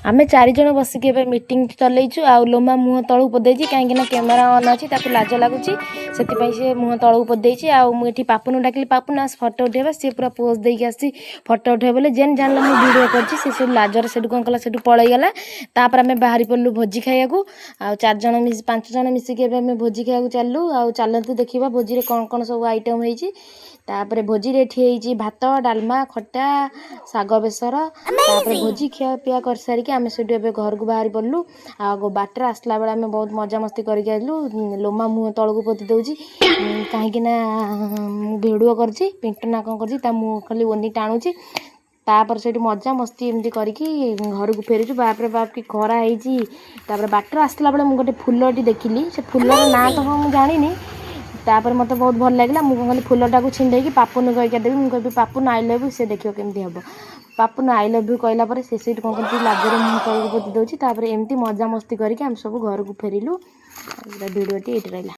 आमे 4 जण बसिक मीटिंग चलैचु आ लोमा मुह तलू पदेची कहीं कैमेरा ऑन अच्छी ताकू लाज लगुच से मुह तलू पदेची आठी पापुन डाकिली पापुन आस फोटो उठेबा सी पूरा पोज देकी आसी फोटो उठे बोले जेन जान मुझे वीडियो करची से सब लाजर से कौन कला से पलैगला तापर आम बाहरी पड़लु भोजी खाइया आ 4 जण 5 जण मिसिक भोजी खाइया चलू आ चलतु देखा भोजी कौन कौन सब आइटम होती तापर भोजी एठी भात डालमा खटा साग बेसर तापर भोजी खिया पिया कर सारिक आम से घर को बाहरी पड़लु आ बाटर आसला बेले आम बहुत मजा मस्ती करके आइलु लोमा मुँह तलू पोति दौची कहीं भिडियो करची पिंटू ना कौन कर मुँह खाली ओनी टाणुची तापर से मजा मस्ती एमती करके घर को फेरुचु बापरे बाप की खरा है बाटर आसला बेले मुझे गोटे फुलटी देखिली से फुलर ना तो हाँ मुझे जानी तापर मत बहुत भल लगे मुझे खाली फुलटा को छिंडे पापुन कहीकि देवी मुझे पापुन आई लव यू से देखियो केमती हम पापुन आई लव यू कहला से कौन कर लाजर मुँह तलू पोति दौची एमती मजा मस्ती करके आम सब घर को फेरिलु भिडियोटी ये रहा।